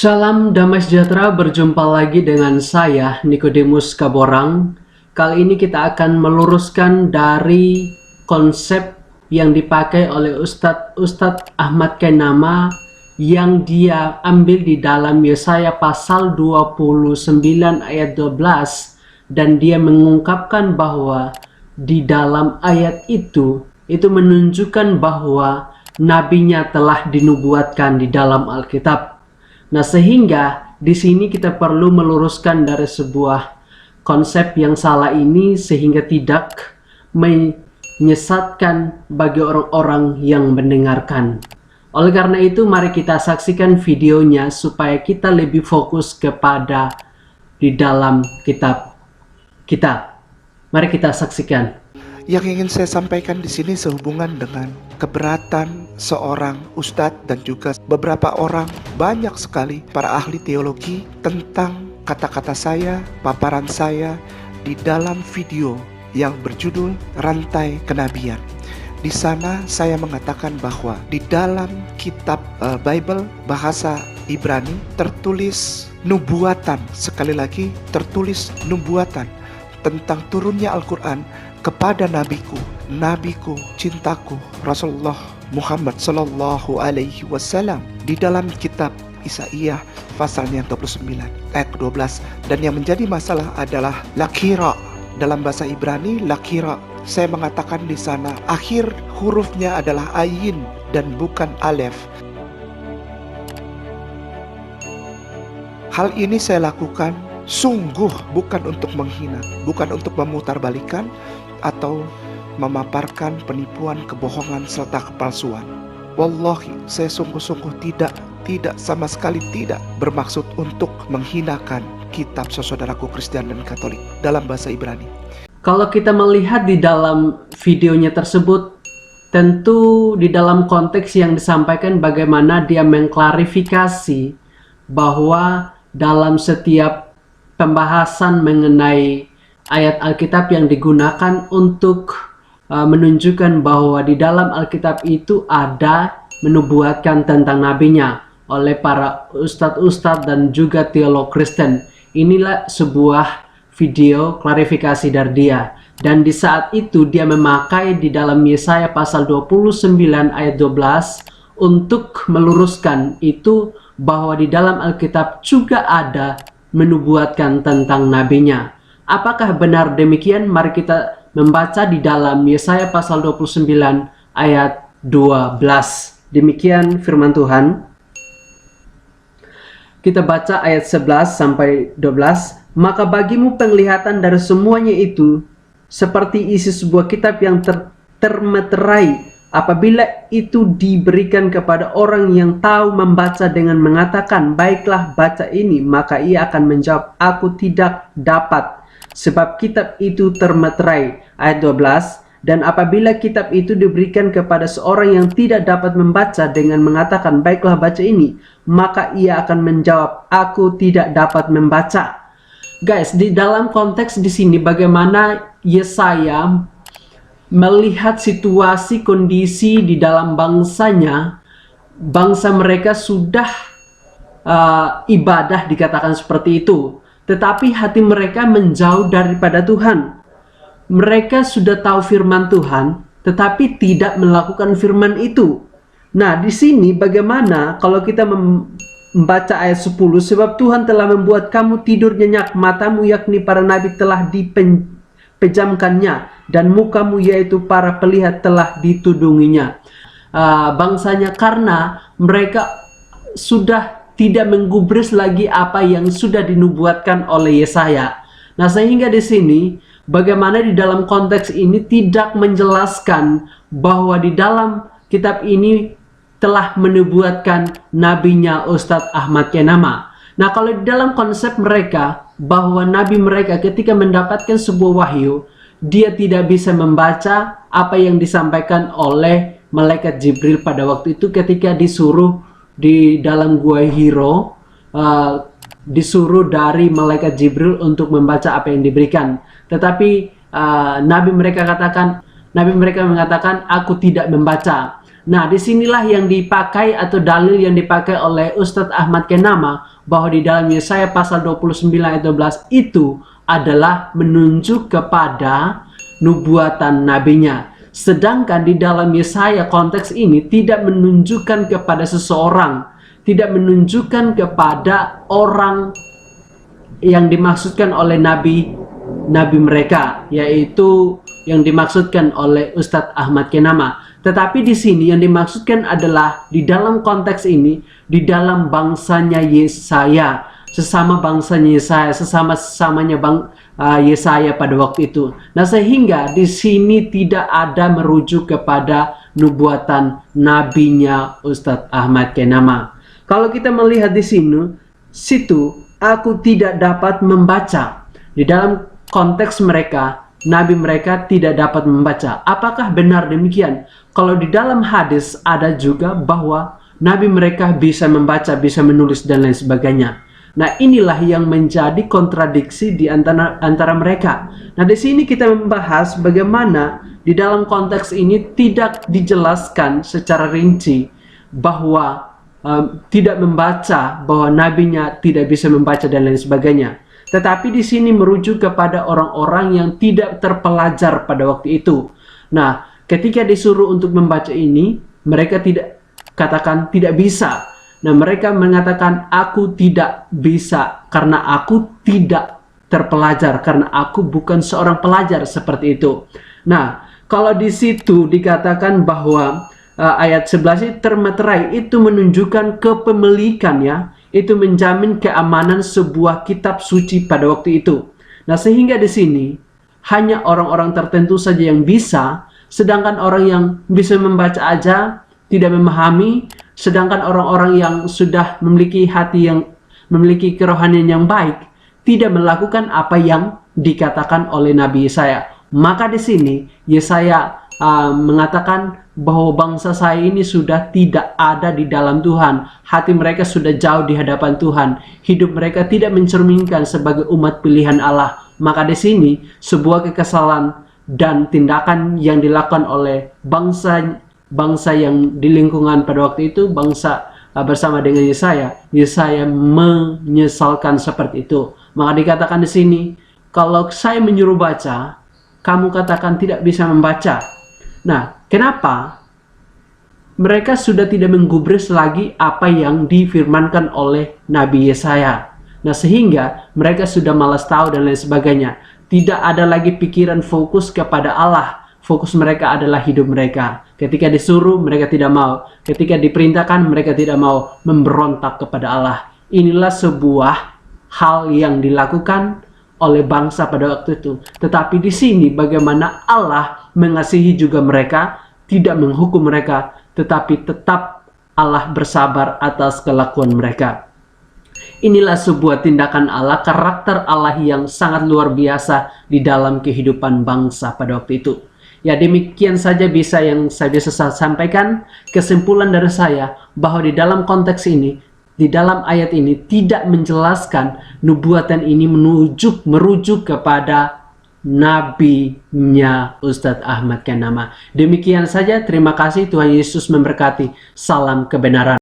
Salam damai sejahtera, berjumpa lagi dengan saya Nikodemus Kaborang. Kali ini kita akan meluruskan dari konsep yang dipakai oleh Ustadz Ahmad Kainama yang dia ambil di dalam Yesaya pasal 29 ayat 12, dan dia mengungkapkan bahwa di dalam ayat itu menunjukkan bahwa nabinya telah dinubuatkan di dalam Alkitab. Nah, sehingga di sini kita perlu meluruskan dari sebuah konsep yang salah ini sehingga tidak menyesatkan bagi orang-orang yang mendengarkan. Oleh karena itu, mari kita saksikan videonya supaya kita lebih fokus kepada di dalam kitab kita. Mari kita saksikan. Yang ingin saya sampaikan di sini sehubungan dengan keberatan seorang ustadz dan juga beberapa orang, banyak sekali para ahli teologi tentang kata-kata saya, paparan saya di dalam video yang berjudul Rantai Kenabian. Di sana saya mengatakan bahwa di dalam kitab Bible bahasa Ibrani tertulis nubuatan, sekali lagi tertulis nubuatan tentang turunnya Al-Quran kepada nabiku, cintaku, Rasulullah Muhammad Sallallahu Alaihi Wasallam di dalam kitab Yesaya pasalnya 29 ayat 12. Dan yang menjadi masalah adalah lakira. Dalam bahasa Ibrani lakira, saya mengatakan di sana akhir hurufnya adalah ayin dan bukan alef. Hal ini saya lakukan sungguh bukan untuk menghina, bukan untuk memutarbalikkan atau memaparkan penipuan, kebohongan, serta kepalsuan. Wallahi, saya sungguh-sungguh tidak sama sekali tidak bermaksud untuk menghinakan kitab saudaraku Kristen dan Katolik dalam bahasa Ibrani. Kalau kita melihat di dalam videonya tersebut, tentu di dalam konteks yang disampaikan bagaimana dia mengklarifikasi bahwa dalam setiap pembahasan mengenai ayat Alkitab yang digunakan untuk menunjukkan bahwa di dalam Alkitab itu ada menubuatkan tentang nabinya oleh para ustadz-ustadz dan juga teolog Kristen. Inilah sebuah video klarifikasi dari dia. Dan di saat itu dia memakai di dalam Yesaya pasal 29 ayat 12 untuk meluruskan itu bahwa di dalam Alkitab juga ada menubuatkan tentang nabinya. Apakah benar demikian? Mari kita membaca di dalam Yesaya pasal 29 ayat 12. Demikian firman Tuhan. Kita baca ayat 11 sampai 12. Maka bagimu penglihatan dari semuanya itu seperti isi sebuah kitab yang termeterai. Apabila itu diberikan kepada orang yang tahu membaca dengan mengatakan, baiklah baca ini, maka ia akan menjawab, aku tidak dapat, sebab kitab itu termeterai. Ayat 12. Dan apabila kitab itu diberikan kepada seorang yang tidak dapat membaca dengan mengatakan, baiklah baca ini, maka ia akan menjawab, aku tidak dapat membaca. Guys, di dalam konteks di sini bagaimana Yesaya melihat situasi kondisi di dalam bangsanya, bangsa mereka sudah ibadah dikatakan seperti itu, tetapi hati mereka menjauh daripada Tuhan. Mereka sudah tahu firman Tuhan, tetapi tidak melakukan firman itu. Nah, di sini bagaimana kalau kita membaca ayat 10, sebab Tuhan telah membuat kamu tidur nyenyak, matamu yakni para nabi telah dipejamkannya, dan mukamu yaitu para pelihat telah ditudunginya. Bangsanya karena mereka sudah tidak menggubris lagi apa yang sudah dinubuatkan oleh Yesaya. Nah, sehingga di sini bagaimana di dalam konteks ini tidak menjelaskan bahwa di dalam kitab ini telah menubuatkan nabinya Ustadz Ahmad Kainama. Nah, kalau di dalam konsep mereka bahwa nabi mereka ketika mendapatkan sebuah wahyu, dia tidak bisa membaca apa yang disampaikan oleh malaikat Jibril pada waktu itu ketika disuruh di dalam gua Hiro, disuruh dari malaikat Jibril untuk membaca apa yang diberikan. Tetapi nabi mereka mengatakan, aku tidak membaca. Nah, disinilah yang dipakai atau dalil yang dipakai oleh Ustadz Ahmad Kenama bahwa di dalam Yesaya pasal 29 ayat 12 itu adalah menunjuk kepada nubuatan nabinya. Sedangkan di dalam Yesaya konteks ini tidak menunjukkan kepada seseorang, tidak menunjukkan kepada orang yang dimaksudkan oleh nabi mereka, yaitu yang dimaksudkan oleh Ustadz Ahmad Kenama. Tetapi di sini yang dimaksudkan adalah di dalam konteks ini, di dalam bangsanya Yesaya, sesama bangsanya Yesaya, sesama-samanya Yesaya pada waktu itu. Nah, sehingga di sini tidak ada merujuk kepada nubuatan nabinya Ustadz Ahmad Kenama. Kalau kita melihat di situ, aku tidak dapat membaca. Di dalam konteks mereka, nabi mereka tidak dapat membaca. Apakah benar demikian? Kalau di dalam hadis ada juga bahwa nabi mereka bisa membaca, bisa menulis dan lain sebagainya. Nah, inilah yang menjadi kontradiksi di antara mereka. Nah, di sini kita membahas bagaimana di dalam konteks ini tidak dijelaskan secara rinci bahwa tidak membaca, bahwa nabinya tidak bisa membaca dan lain sebagainya. Tetapi di sini merujuk kepada orang-orang yang tidak terpelajar pada waktu itu. Nah, ketika disuruh untuk membaca ini, mereka tidak bisa. Nah, mereka mengatakan aku tidak bisa karena aku tidak terpelajar, karena aku bukan seorang pelajar, seperti itu. Nah, kalau di situ dikatakan bahwa ayat 11 itu termeterai, itu menunjukkan kepemilikan, ya. Itu menjamin keamanan sebuah kitab suci pada waktu itu. Nah, sehingga di sini hanya orang-orang tertentu saja yang bisa, sedangkan orang yang bisa membaca aja tidak memahami, sedangkan orang-orang yang sudah memiliki hati yang memiliki kerohanian yang baik tidak melakukan apa yang dikatakan oleh Nabi Yesaya. Maka di sini Yesaya mengatakan bahwa bangsa saya ini sudah tidak ada di dalam Tuhan. Hati mereka sudah jauh di hadapan Tuhan. Hidup mereka tidak mencerminkan sebagai umat pilihan Allah. Maka di sini sebuah kekesalan dan tindakan yang dilakukan oleh bangsa yang di lingkungan pada waktu itu, bangsa bersama dengan Yesaya menyesalkan seperti itu. Maka dikatakan di sini, kalau saya menyuruh baca, kamu katakan tidak bisa membaca. Nah, kenapa? Mereka sudah tidak menggubris lagi apa yang difirmankan oleh Nabi Yesaya. Nah, sehingga mereka sudah malas tahu dan lain sebagainya. Tidak ada lagi pikiran fokus kepada Allah. Fokus mereka adalah hidup mereka. Ketika disuruh, mereka tidak mau. Ketika diperintahkan, mereka tidak mau, memberontak kepada Allah. Inilah sebuah hal yang dilakukan oleh bangsa pada waktu itu. Tetapi di sini bagaimana Allah mengasihi juga mereka, tidak menghukum mereka, tetapi tetap Allah bersabar atas kelakuan mereka. Inilah sebuah tindakan Allah, karakter Allah yang sangat luar biasa di dalam kehidupan bangsa pada waktu itu. Ya, demikian saja yang saya bisa sampaikan. Kesimpulan dari saya bahwa di dalam konteks ini, di dalam ayat ini tidak menjelaskan nubuatan ini merujuk kepada nabinya Ustadz Ahmad Kenama. Demikian saja, terima kasih, Tuhan Yesus memberkati. Salam kebenaran.